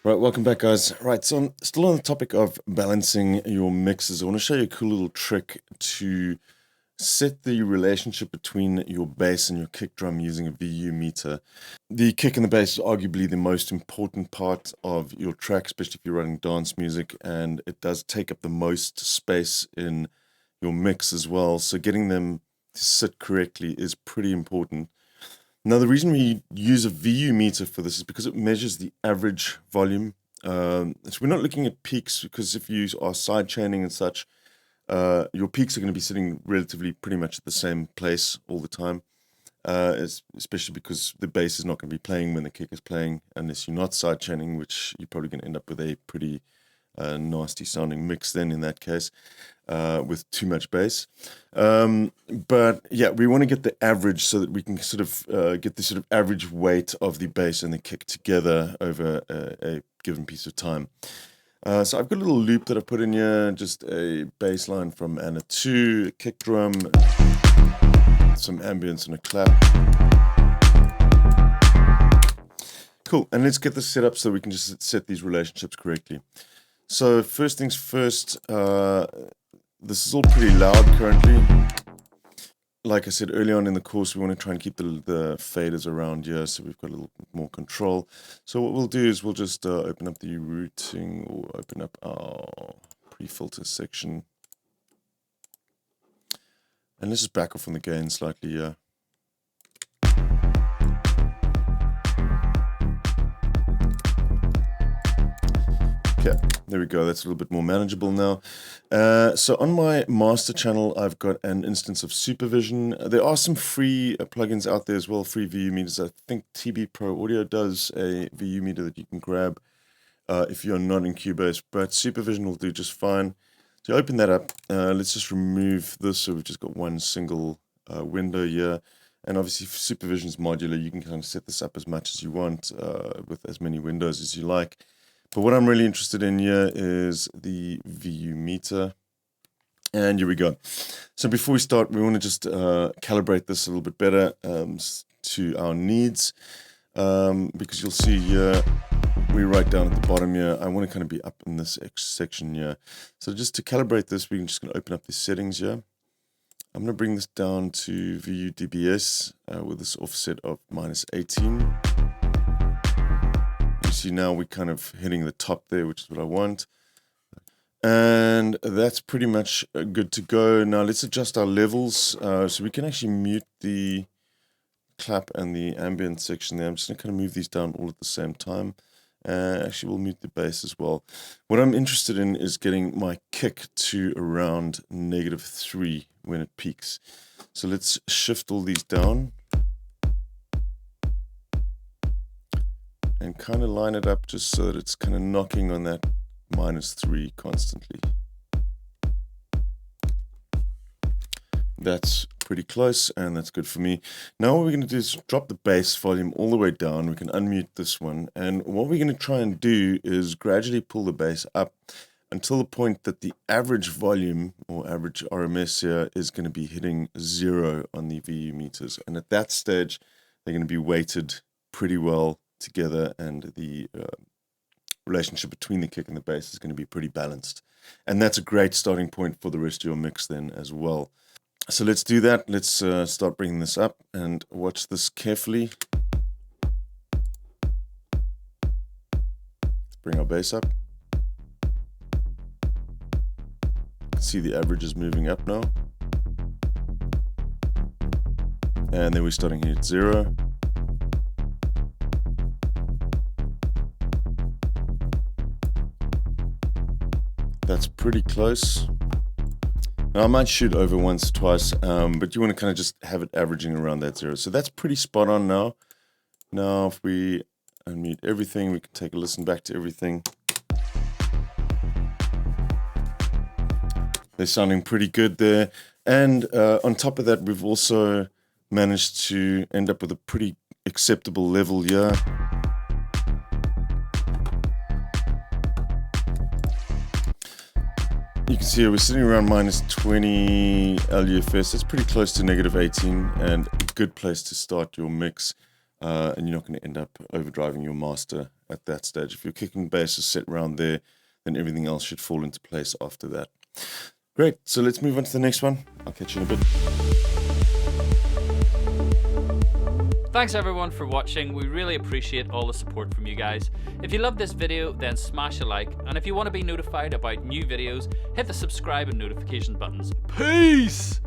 Right, welcome back, guys. Right, so I'm still on the topic of balancing your mixes. I want to show you a cool little trick to set the relationship between your bass and your kick drum using a VU meter. The kick and the bass is arguably the most important part of your track, especially if you're running dance music, and it does take up the most space in your mix as well. So getting them to sit correctly is pretty important. Now, the reason we use a VU meter for this is because it measures the average volume. So we're not looking at peaks, because if you are side chaining and such, your peaks are going to be sitting relatively pretty much at the same place all the time, especially because the bass is not going to be playing when the kick is playing, unless you're not side chaining, which you're probably going to end up with a pretty nasty sounding mix then in that case, with too much bass. But yeah, we want to get the average so that we can sort of get the sort of average weight of the bass and the kick together over a given piece of time. So I've got a little loop that I've put in here, just a bass line from Anna 2, a kick drum, some ambience and a clap. Cool, and let's get this set up so we can just set these relationships correctly. So first things first, this is all pretty loud currently. Like I said early on in the course, we want to try and keep the faders around here so we've got a little more control. So what we'll do is we'll just open up the routing, or open up our pre-filter section. And let's just back off on the gain slightly here. Okay, there we go. That's a little bit more manageable now. So on my master channel, I've got an instance of Supervision. There are some free plugins out there as well, free VU meters. I think TB Pro Audio does a VU meter that you can grab if you're not in Cubase, but Supervision will do just fine. So open that up. Let's just remove this, so we've just got one single window here. And obviously, if Supervision is modular, you can kind of set this up as much as you want with as many windows as you like. But what I'm really interested in here is the VU meter. And here we go. So before we start, we want to just calibrate this a little bit better to our needs. Because you'll see here, we're right down at the bottom here. I want to kind of be up in this section here. So just to calibrate this, we're just going to open up the settings here. I'm going to bring this down to VU dBs with this offset of -18. See, now we're kind of hitting the top there, which is what I want. And that's pretty much good to go. Now let's adjust our levels so we can actually mute the clap and the ambient section there. I'm just going to kind of move these down all at the same time. Actually, we'll mute the bass as well. What I'm interested in is getting my kick to around -3 when it peaks. So let's shift all these down and kind of line it up just so that it's kind of knocking on that -3 constantly. That's pretty close, and that's good for me. Now what we're going to do is drop the bass volume all the way down. We can unmute this one, and what we're going to try and do is gradually pull the bass up until the point that the average volume, or average RMS here, is going to be hitting 0 on the VU meters. And at that stage, they're going to be weighted pretty well together, and the relationship between the kick and the bass is going to be pretty balanced. And that's a great starting point for the rest of your mix then as well. So let's do that. Let's start bringing this up and watch this carefully. Let's bring our bass up. See, the average is moving up now. And then we're starting here at 0. That's pretty close. Now I might shoot over once, twice, but you want to kind of just have it averaging around that 0. So that's pretty spot on now. Now if we unmute everything, we can take a listen back to everything. They're sounding pretty good there. And on top of that, we've also managed to end up with a pretty acceptable level here. You can see we're sitting around -20 LUFS. That's pretty close to -18, and a good place to start your mix. And you're not going to end up overdriving your master at that stage. If your kick and bass is set around there, then everything else should fall into place after that. Great, so let's move on to the next one. I'll catch you in a bit. Thanks everyone for watching. We really appreciate all the support from you guys. If you love this video, then smash a like, and if you want to be notified about new videos, hit the subscribe and notification buttons. Peace!